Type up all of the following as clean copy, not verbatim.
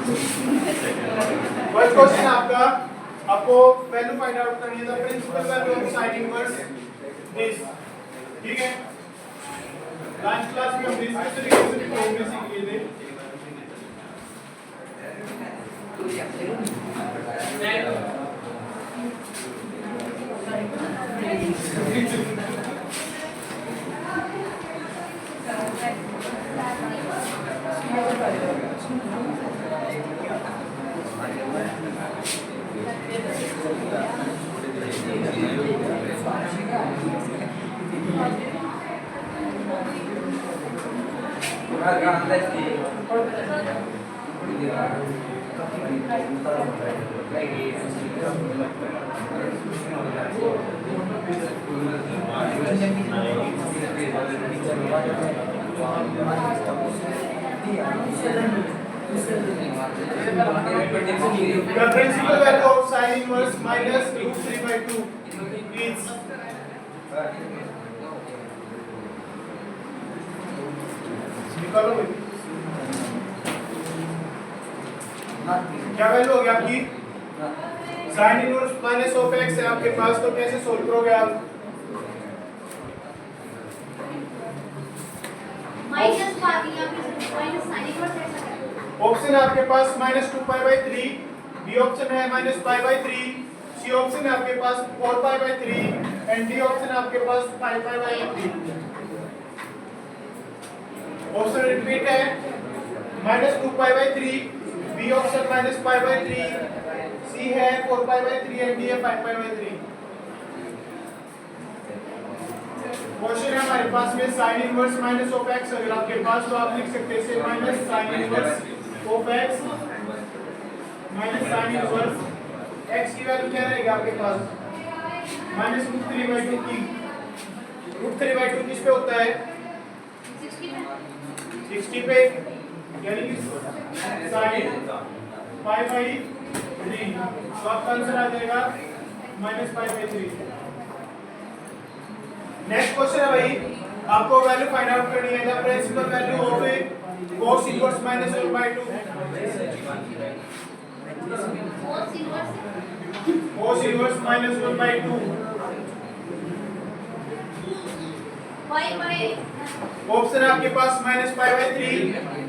First question आपका, आपको value find out करनी है, the principal value of sine inverse this. ठीक है, लास्ट क्लास में हम दिस के तरीके से प्रॉब्लम में सीख लिए थे। The principal value of sin inverse minus root 3/2 is निकालो भाई, क्या वैल्यू होगी आपकी? sin inverse minus of x है आपके पास, तो कैसे सोल्व करोगे आप? माइनस माइनस sin इनवर्स ऐसा है। ऑप्शन है आपके पास -2π/3, बी ऑप्शन है -π/3, सी ऑप्शन है आपके पास 4π/3 एंड डी ऑप्शन है आपके पास 5π/3। ऑप्शन रिपीट है, -2π/3, बी ऑप्शन -π/3, सी है 4π/3 एंड डी है 5π/3। क्वेश्चन है हमारे पास में sin inverse minus of x अगर आपके पास, तो आप लिख सकते हैं minus sin inverse of x minus sin inverse x की वैल्यू क्या रहेगी आपके पास? -√3/2 की √3/2 किस पे होता है? 60 पे, यानी कि sin π/3, तो आपका आंसर आ जाएगा -π/3। नेक्स्ट क्वेश्चन है भाई, आपको वैल्यू फाइंड आउट करनी है, the principal value of cos inverse -1/2। cos inverse -1/2। Option है आपके पास -π/3,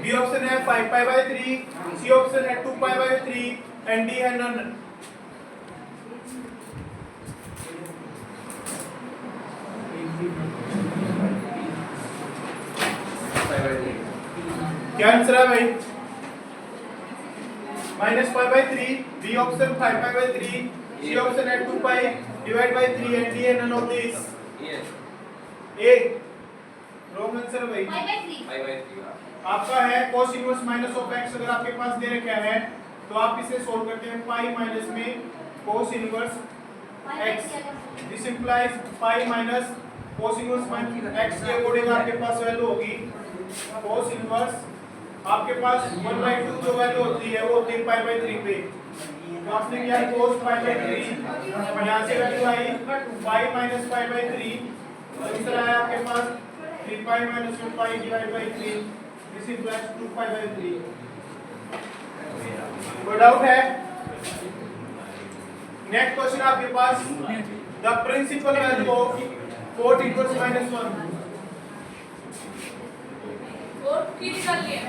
बी ऑप्शन है 5π/3, सी ऑप्शन है 2π/3 एंड डी है नन। क्या आंसर है भाई? -π/3, बी ऑप्शन 5π/3, सी ऑप्शन है 2π/3 एंड डी है none of this. A wrong answer भाई। 5/3 आपका है cos inverse minus of x, अगर आपके पास दे रखा है तो आप इसे सोल्व करते हैं पाई माइनस में cos inverse x, this implies pi minus cos inverse x के अकॉर्डिंग आपके पास वैल्यू होगी cos इनवर्स, आपके पास 1/2 जो वैल्यू होती है वो होती है π/3 पे, तो आपने किया cos π/3, यहां से वैल्यू आई पाई माइनस π/3, तो आंसर आया आपके पास 3π - 1π / 3, दिस इक्वल्स 2π/3। कोई डाउट है? नेक्स्ट क्वेश्चन आपके पास, the principal value of cot inverse -1। Cot की निकाल लिया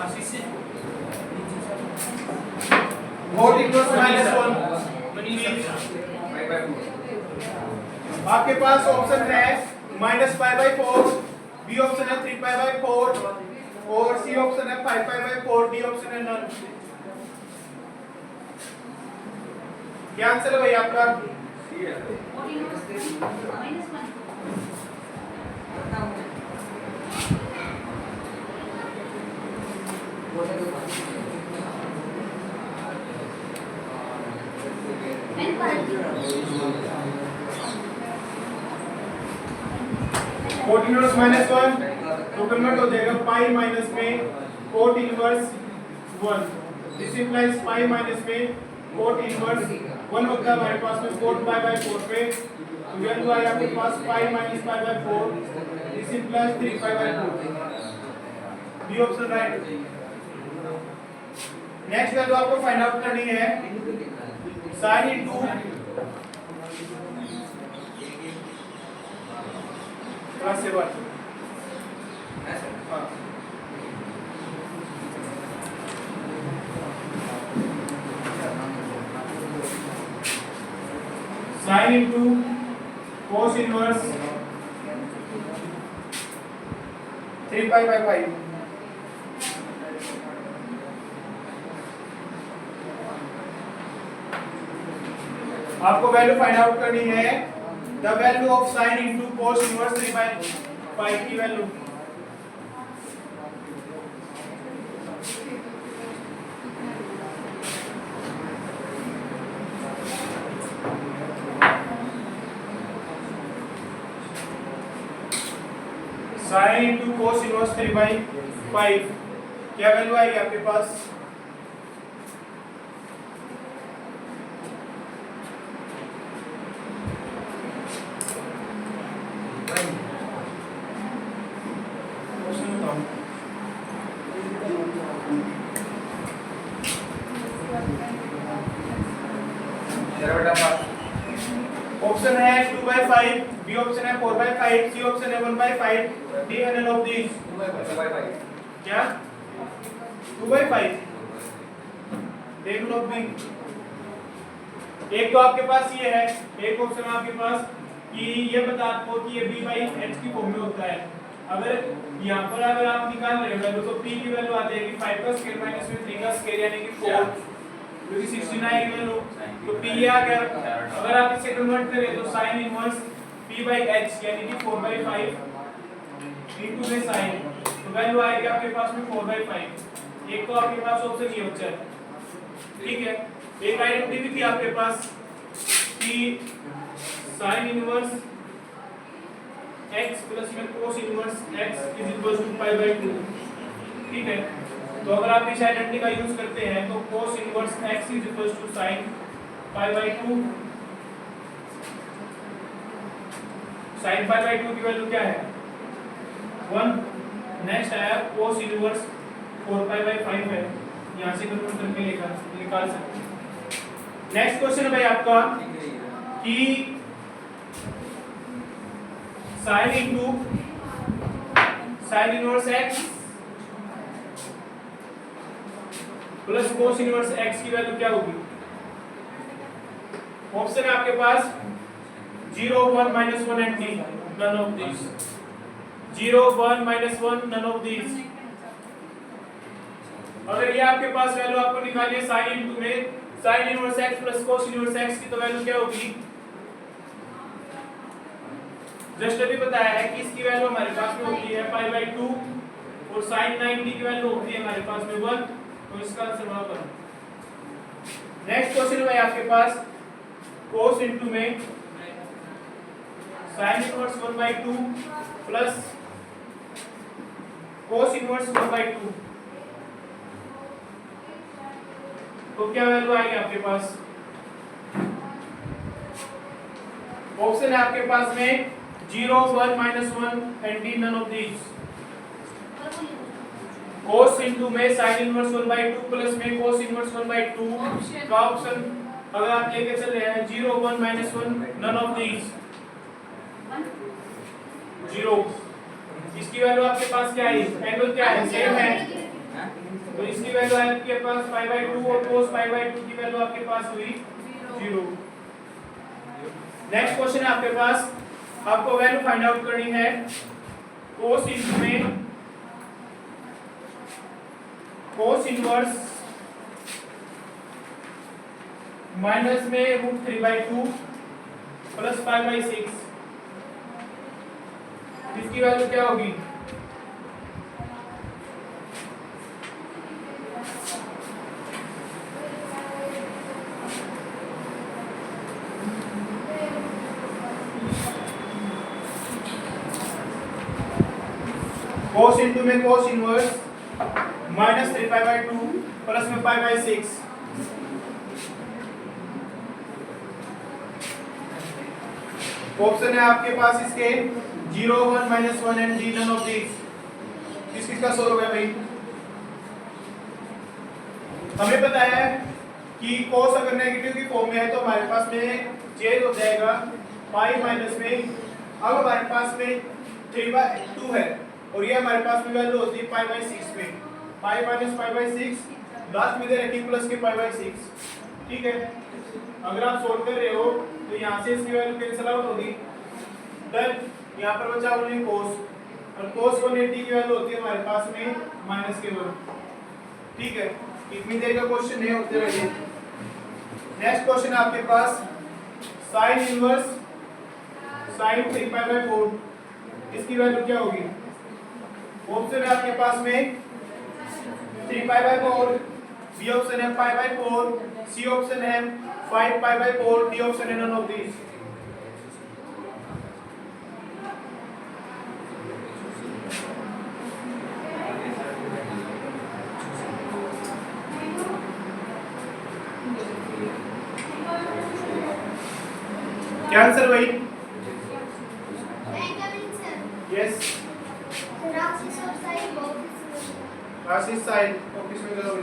आशीष से cot इनवर्स -1 आपके पास ऑप्शन है -π/4, बी ऑप्शन है 3π/4 और सी ऑप्शन है 5π/4, डी ऑप्शन है नन। क्या आंसर है भाई आपका? कोट इनवर्स -1 मैं cot इनवर्स -1 तो कन्वर्ट हो जाएगा पाई माइनस में cot inverse 1, this implies pi minus में cot इनवर्स 1 होता है हमारे पास में cot π/4 पे, तो वैल्यू आई आपके पास pi - π/4, this implies 3π/4। B option right. Next value आपको फाइंड आउट करनी है साइन इनटू +7। हाँ साइन इनटू कोस इनवर्स 3π/5। आपको वैल्यू फाइंड आउट करनी है the value of sine into cos inverse 3/5 की value. Sine into cos inverse 3/5 क्या value आएगी आपके पास? ऑप्शन है 2/5, बी ऑप्शन है 4/5, सी ऑप्शन है 1/5, डी एन ऑफ दिस क्या 2/5। देख लो भी एक तो आपके पास ये है, एक ऑप्शन आपके पास कि ये बता आपको कि ये b/h की फॉर्म में होता है। अगर यहाँ पर अगर आप निकाल रहे हो वैल्यू तो p की वैल्यू आ जाएगी 5 का स्क्वायर माइनस में 3 का स्क्वायर यानी कि 4 क्योंकि 69 की वैल्यू तो p आ गया। अगर आप इसे कन्वर्ट करें तो sin इनवर्स p/h यानी कि 4/5 इनटू में sin तो वैल्यू आएगी आपके पास में 4/5। एक तो आपके पास ऑप्शन ये बचा है, ठीक है। एक आइडेंटिटी थी आपके पास कि sin इनवर्स x प्लस में cos inverse x is equal to π/2, ठीक है। तो अगर आप इस आइडेंटिटी का यूज करते हैं तो cos inverse x is equal to sin π/2। sin π/2 की वैल्यू क्या है 1। नेक्स्ट आया cos इनवर्स 4π/5 है, यहां से कन्वर्ट करके निकाल सकते हैं। नेक्स्ट क्वेश्चन है भाई आपका कि sin into sin inverse x plus cos inverse x की वैल्यू क्या होगी? ऑप्शन है आपके पास 0, 1, -1 and d, none of these। 0, 1, -1 none of these। अगर ये आपके पास वैल्यू आपको निकालनी है sin इनटू में sin inverse x plus cos inverse x की तो वैल्यू क्या होगी? जस्ट अभी बताया है कि इसकी वैल्यू हमारे पास में होती है π/2 और sin 90 की वैल्यू होती है हमारे पास में 1, तो इसका आंसर वहां पर। नेक्स्ट क्वेश्चन है आपके पास cos इनटू में sin inverse 1/2 plus cos inverse 1/2 तो क्या वैल्यू आएगी आपके पास? ऑप्शन है आपके पास में 0, 1, -1 and d none of these। cos into में sin इनवर्स 1/2 प्लस में cos इनवर्स 1/2 का ऑप्शन अगर आप लेके चल रहे हैं 0, 1, -1 none of these 0। इसकी वैल्यू आपके पास क्या है? एंगल क्या है? सेम है, तो इसकी वैल्यू आपके पास π/2 और cos π/2 की वैल्यू आपके पास हुई 0। नेक्स्ट क्वेश्चन है आपके पास, आपको वैल्यू फाइंड आउट करनी है cos इनटू में cos इनवर्स माइनस में √3/2 प्लस π/6 इसकी वैल्यू क्या होगी? cos इनटू में cos इनवर्स माइनस 3π/2 प्लस में π/6 ऑप्शन है आपके पास इसके 0, 1, -1 and d none of these। किसका सोल्व हो गया भाई? हमें पता है कि cos अगर नेगेटिव की फॉर्म में है तो हमारे पास में चेंज हो जाएगा पाई माइनस में। अब हमारे पास में 3/2 है और ये हमारे पास में वैल्यू होती है पाई बाई 6 में। Pi minus pi by 6 last में दे रखी प्लस के पाई बाई 6। ठीक है, अगर आप सोल्व कर रहे हो तो यहाँ से इसकी वैल्यू कैंसिल आउट होगी। देन यहाँ पर बचा ओनली cos और cos 180 की वैल्यू होती है हमारे पास में माइनस के 1। ठीक है, इतनी देर का क्वेश्चन नहीं होते रहिए। नेक्स्ट क्वेश्चन आपके पास साइन इनवर्स साइन 3π/4, इसकी वैल्यू क्या होगी? ऑप्शन है आपके पास में 3π/4, बी ऑप्शन है π/4, सी ऑप्शन है 5π/4, डी ऑप्शन है नन ऑफ दीज। क्या आंसर भाई? यस, आशीष साइड ऑफिस में जाओ।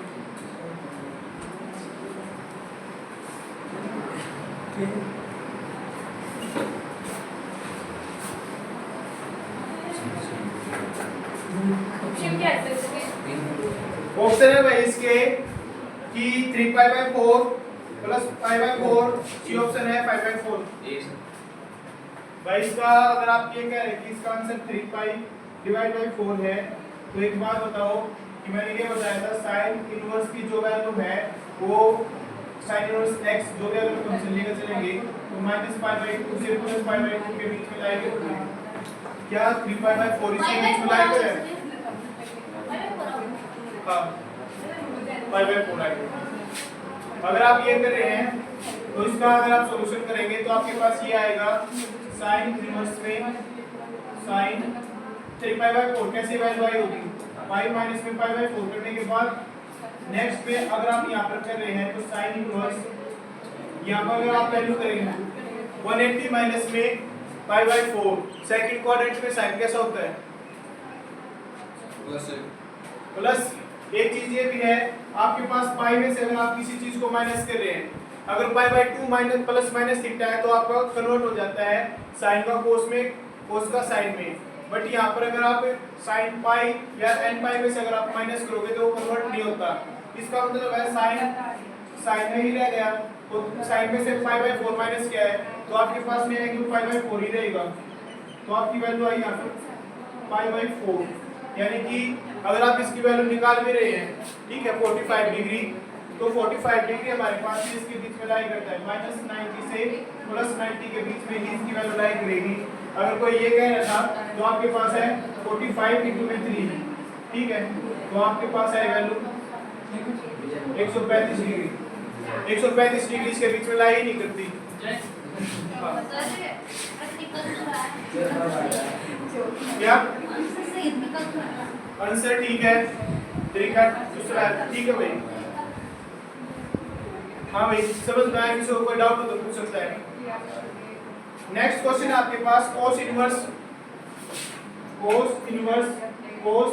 ऑप्शन है भाई इसके कि 3π/4 प्लस π/4, सी ऑप्शन है 5/4। भाई इसका अगर आप ये कह रहे हैं कि इसका आंसर 3π/4 है तो एक बात बताओ कि मैंने ये बताया था साइन इनवर्स की जो वैल्यू है वो साइन इनवर्स x जो भी अगर फंक्शन लेकर चलेंगे तो -π/2 से +π/2 के बीच में लाएंगे। क्या 3π/4 इसके बीच में लाएंगे? हां, π/4 आएगा। अगर आप ये कर रहे हैं तो इसका अगर आप सॉल्यूशन करेंगे तो आपके पास ये आएगा साइन इनवर्स में साइन 3π/4 कैसे वैल्यू आई होगी? पाई माइनस में π/4 करने के बाद नेक्स्ट पे अगर आप यहाँ पर कर रहे हैं तो साइन इनवर्स यहाँ पर अगर आप वैल्यू करेंगे 180 माइनस में π/4, सेकंड क्वाड्रेंट में साइन कैसा होता है? प्लस। एक चीज ये भी है आपके पास पाई में से अगर आप किसी चीज को माइनस कर रहे हैं, अगर π/2 माइनस प्लस माइनस थीटा है तो आपका कन्वर्ट हो जाता है साइन का कोस में, कोस का साइन में। बट यहाँ पर अगर आप साइन पाई या n पाई में से अगर आप माइनस करोगे तो वो कन्वर्ट नहीं होता। इसका मतलब है साइन में ही रह गया, तो साइन में से π/4 माइनस क्या है तो आपके पास में एंगल π/4 ही रहेगा। तो आपकी वैल्यू आई यहाँ पर π/4, यानी कि अगर आप इसकी वैल्यू निकाल भी रहे हैं, ठीक है, 45 डिग्री, तो 45 डिग्री हमारे पास इसके बीच में लाई करता है, -90 से +90 के बीच में ही इसकी वैल्यू लाई करेगी। अगर कोई ये कह रहा था तो आपके पास है 45 × 3, ठीक है, तो आपके पास है वैल्यू 135 डिग्री। 135 डिग्री इसके बीच में लाई ही नहीं करती। क्या आंसर? ठीक है, तरीका दूसरा ठीक है भाई। हाँ भाई, समझ में आया? किसी को कोई डाउट हो तो पूछ सकता है। नेक्स्ट क्वेश्चन आपके पास cos इनवर्स cos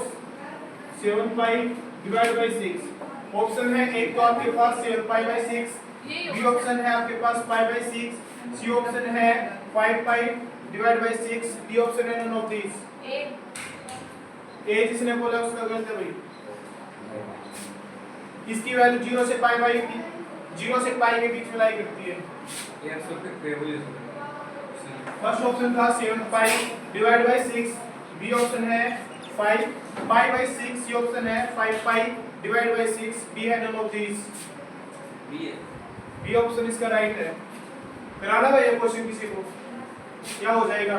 7π/6। ऑप्शन है एक तो आपके पास 7π/6, बी ऑप्शन है आपके पास π/6, सी ऑप्शन है 5π/6, डी ऑप्शन है नन ऑफ दिस। ए जिसने बोला उसका गलत है भाई। इसकी वैल्यू 0 से पाई के बीच में लाई करती है। फर्स्ट ऑप्शन था 7π/6, बी ऑप्शन है 5π/6, सी ऑप्शन है 5π/6, डी है none of this. B option इसका राइट है। कराना भाई ये क्वेश्चन किसी को, क्या हो जाएगा?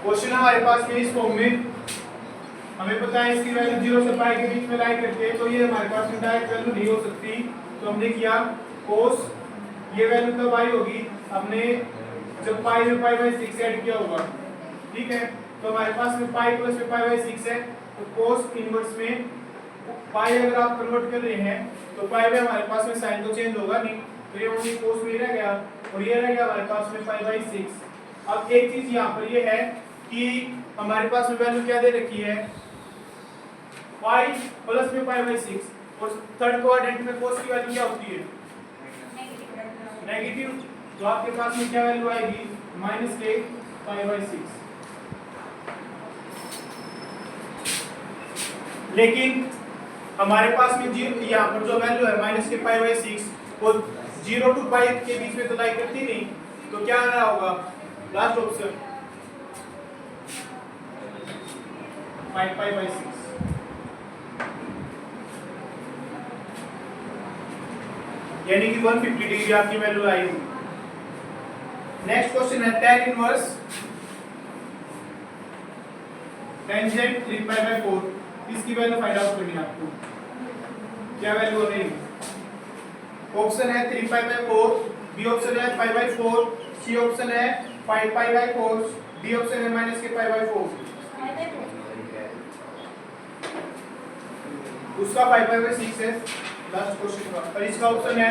क्वेश्चन हमारे पास में इस फॉर्म में हमें पता है इसकी वैल्यू 0 से पाई के बीच में लाई करके, तो ये हमारे पास में डायरेक्ट वैल्यू नहीं हो सकती। तो हमने किया cos, ये वैल्यू तब आई होगी हमने जब पाई में π/6 ऐड किया होगा, ठीक है। तो हमारे पास में पाई प्लस में π/6 है, तो cos इनवर्स में पाई अगर आप कन्वर्ट कर रहे हैं तो पाई में हमारे पास में साइन तो चेंज होगा नहीं, तो ये ओनली कोस में रह गया और ये रह गया हमारे पास में पाई बाई 6। अब एक चीज यहाँ पर ये है कि हमारे पास में वैल्यू क्या दे रखी है, पाई प्लस में पाई बाई 6 और थर्ड क्वाड्रेंट में कोस की वैल्यू क्या होती है, नेगेटिव। तो आपके पास में क्या वैल्यू आएगी, माइनस के पाई बाई 6। लेकिन हमारे पास में यहाँ पर जो वैल्यू है माइनस के पाई बाई 6 वो 0 टू पाई के बीच में तो लाई करती नहीं, तो क्या आ रहा होगा लास्ट ऑप्शन पाई बाई 6। यानी कि 150 डिग्री आपकी वैल्यू आएगी। नेक्स्ट क्वेश्चन है tan inverse tangent 3 pi by 4, इसकी वैल्यू फाइंड आउट करनी है आपको। क्या वैल्यू हो रही है, ऑप्शन है 3 पाई बाई 4, बी ऑप्शन है पाई बाई 4, सी ऑप्शन है पाई बाई 4, डी ऑप्शन है माइनस के पाई बाई 4। उसका पाई बाई 6 है लास्ट क्वेश्चन का, और इसका ऑप्शन है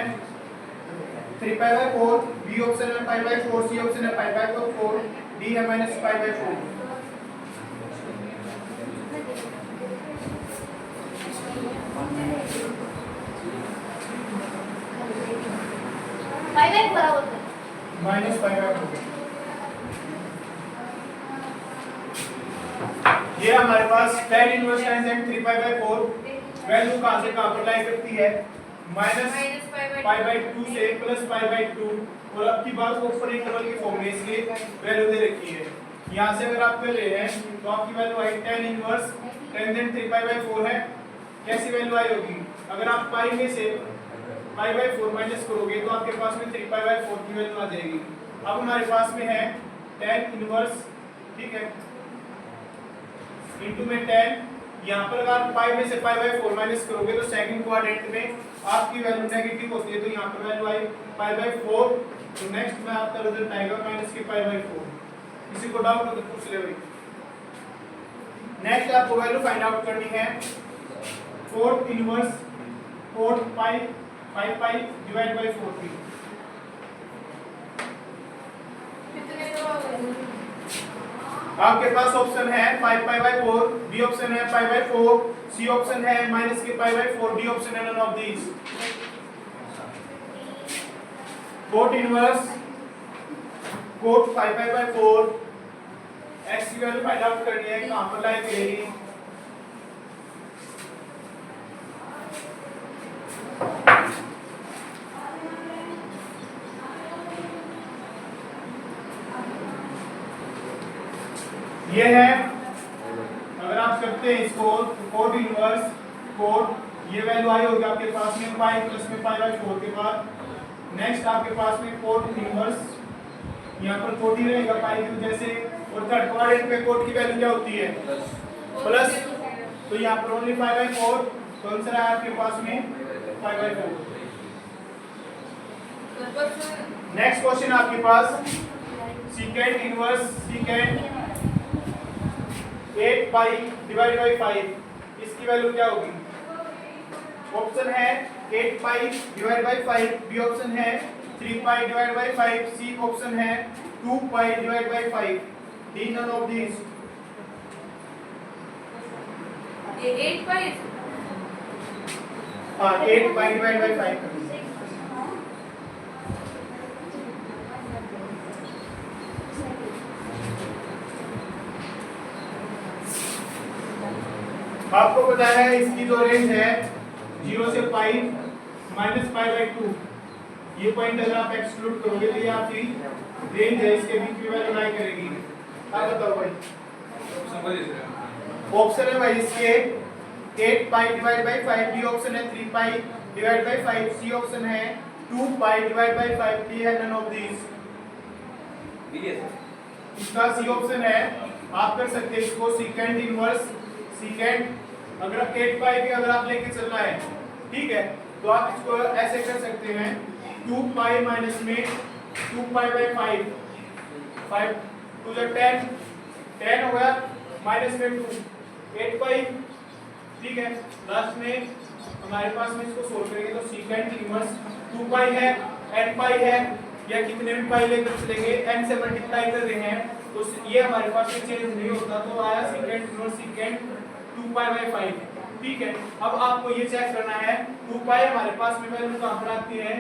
3 पाई बाई 4, बी ऑप्शन है पाई बाई 4, सी ऑप्शन है पाई बाई 4, डी है minus pi by 4। Pi by बराबर है माइनस पाई बाई 4। ये हमारे पास tan inverse tangent 3 pi by 4 value कहां से कहां पर लाई करती है, माइनस पाई बाई 2 से प्लस पाई बाई 2, और अब की बात ऊपर इंटरवल के फॉर्म में इसलिए वैल्यू दे रखी है। यहां से अगर आप कर रहे हैं तो आपकी value I tan inverse tangent 3 pi by 4 है। कैसी वैल्यू आई होगी, अगर आप पाई में से पाई बाई 4 माइनस करोगे तो आपके पास में 3 पाई बाई 4 की वैल्यू आ जाएगी। अब हमारे पास में है tan इनवर्स, ठीक है, इनटू में tan, यहाँ पर अगर आप पाई में से पाई बाई 4 माइनस करोगे तो सेकंड क्वाड्रेंट में आपकी वैल्यू नेगेटिव होती है, तो यहाँ पर वैल्यू आई पाई बाई 4। तो नेक्स्ट में आपका रिजल्ट आएगा माइनस के पाई बाई 4। किसी को डाउट हो तो पूछ ले भाई। नेक्स्ट आपको वैल्यू फाइंड आउट करनी है fourth inverse 4 pi 5 pi divide by 4 की। आपके पास ऑप्शन है 5 पाई बाई 4, बी ऑप्शन है पाई बाई 4, सी ऑप्शन है माइनस के पाई बाई 4, डी ऑप्शन है none of these. Cot inverse cot 5 pi by 4, x की वैल्यू फाइंड आउट करनी है, कहां पर लाई करेगी, ये है। अगर आप करते हैं इसको तो कोट इनवर्स कोट, ये वैल्यू आई होगी आपके पास में पाई प्लस में पाई बाई 4 के बाद। नेक्स्ट आपके पास में कोट इनवर्स, यहाँ पर कोट ही रहेगा पाई की वजह से, और थर्ड क्वाड्रेंट में कोट की वैल्यू क्या होती है प्लस, तो यहाँ पर ओनली पाई बाई 4, तो आंसर है आपके पास में पाई बाई 4। नेक्स्ट क्वेश्चन आपके पास secant inverse secant 8 pi divide by 5, इसकी वैल्यू क्या होगी, ऑप्शन है 8 pi divide by 5, B option है 3 pi divide by 5, C option है 2 pi divide by 5, D none of these. ये 8 पाई, हाँ 8 पाई डिवाइड बाई 5। आपको पता है इसकी जो रेंज है 0 से पाई माइनस पाई बाई 2, ये पॉइंट अगर आप एक्सक्लूड करोगे तो ये आपकी रेंज है, इसके बीच में वैल्यू लाई करेगी। आप बताओ भाई, ऑप्शन है भाई इसके 8 pi divide by 5, B option है 3 pi divide by 5, C option है 2 पाई डिवाइड बाई 5, डी है नन ऑफ दीज। इसका सी ऑप्शन है, आप कर सकते हैं इसको सीकेंट इनवर्स सीकेंट, अगर 8 पाई के अगर आप लेके चलना है, ठीक है, तो आप इसको ऐसे कर सकते हैं 2 पाई माइनस में 2 पाई बाई 5, 5 टू द 10, 10 हो गया माइनस में 2, 8 पाई, ठीक है। लास्ट में हमारे पास में इसको सोल्व करेंगे तो सीकेंट इनवर्स 2 पाई है n पाई है या कितने भी पाई लेकर चलेंगे, n से मल्टीप्लाई कर रहे हैं तो ये हमारे पास चेंज नहीं होता, तो आया second inverse second 2 pi by 5। ठीक है, अब आपको ये चेक करना है 2 पाई हमारे पास में वैल्यू कहां पर आती है,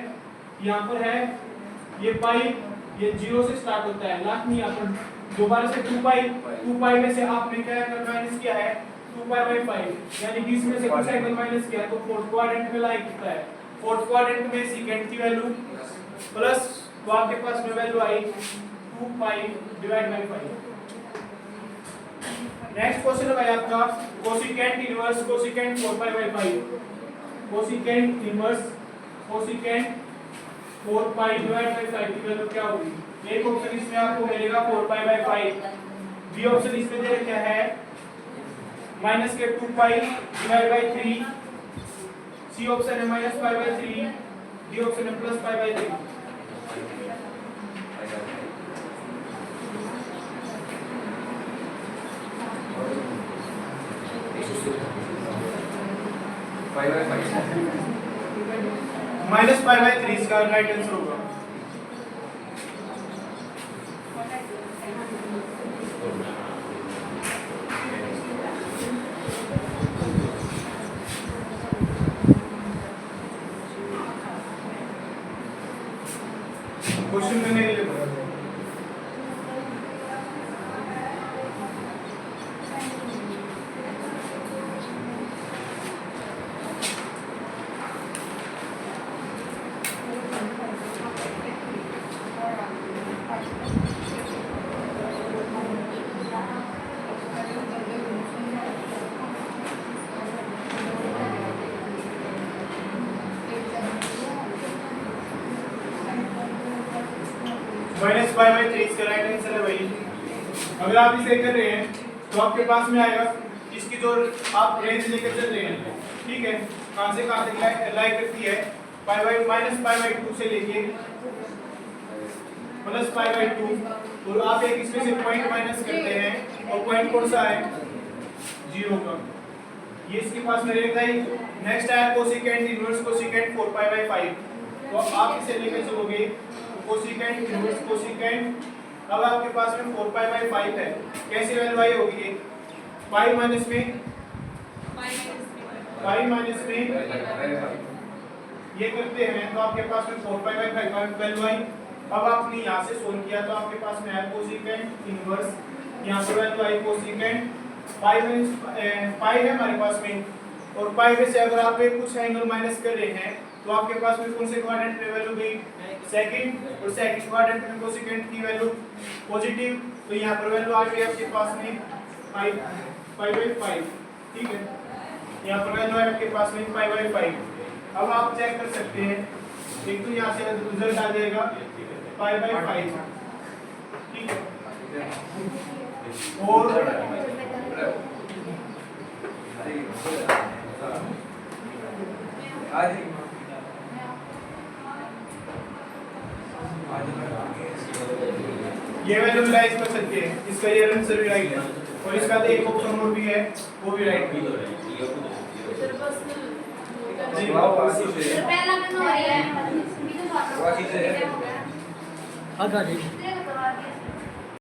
यहां पर है ये पाई, ये 0 से स्टार्ट होता है, लास्ट में यहां पर दोबारा से 2 पाई में से आपने क्या माइनस किया है 2 पाई बाई 5, यानी कि इसमें से कुछ एंगल माइनस किया तो फोर्थ क्वाड्रेंट में लाई कितना है, फोर्थ क्वाड्रेंट में सेकंड की वैल्यू प्लस, तो आपके पास में वैल्यू आई 2 pi divide bye 5। Next question है भाई आपका cosecant inverse cosecant 4 pi by 5, cosecant inverse cosecant 4 pi divide bye 5 की वैल्यू क्या होगी। एक ऑप्शन इसमें आपको मिलेगा 4 पाई बाय 5, बी ऑप्शन इसमें दे रखा है माइनस के 2 pi divide by 3, C option है minus pi by 3, D option है plus pi by 3। Minus pi by 3 इसका राइट आंसर होगा। क्वेश्चन करने के लिए बोला था। माइनस पाई बाई 3 इसका राइट आंसर है भाई। अगर आप इसे कर रहे हैं तो आपके पास में आएगा इसकी जो आप रेंज लेकर चल रहे हैं, ठीक है, कहां से कहां तक लाई करती है, pi by minus pi by 2 से लेके प्लस पाई बाई 2, और आप एक इसमें से पॉइंट माइनस करते हैं और पॉइंट कौन सा है 0 का, ये इसके पास में रहेगा ही। नेक्स्ट है cosecant inverse cosecant 4 pi by 5, तो आप इसे लेकर चलोगे कोसिकेंट इनवर्स कोसिकेंट, अब आपके पास में 4 पाई बाई 5 है, कैसी वैल्यू आई होगी, पाई माइनस में ये करते हैं तो आपके पास में 4 पाई बाई 5 वैल्यू आई। अब आपने यहाँ से सोल्व किया तो आपके पास में है कोसिकेंट इनवर्स, यहाँ से वैल्यू आई कोसिकेंट पाई माइनस पाई है हमारे पास में, और पाई में से अगर आप एक कुछ एंगल माइनस कर रहे हैं तो आपके पास में कौन से क्वाड्रेंट में वैल्यू गई सेकंड, और सेकंड क्वाड्रेंट में कोसिकेंट की वैल्यू पॉजिटिव, तो यहाँ पर वैल्यू आ गई आपके पास में पाई बाई 5, ठीक है, यहाँ पर वैल्यू है आपके पास में पाई बाई 5। अब आप चेक कर सकते हैं, एक तो यहाँ से रिजल्ट आ जाएगा पाई बाई 5, ठीक है, और ये वैल्यू रियलाइज कर सकते हैं, इसका ये आंसर भी राइट है, और इसका एक ऑप्शन और भी है वो भी राइट है। जी पहला में तो है, आगे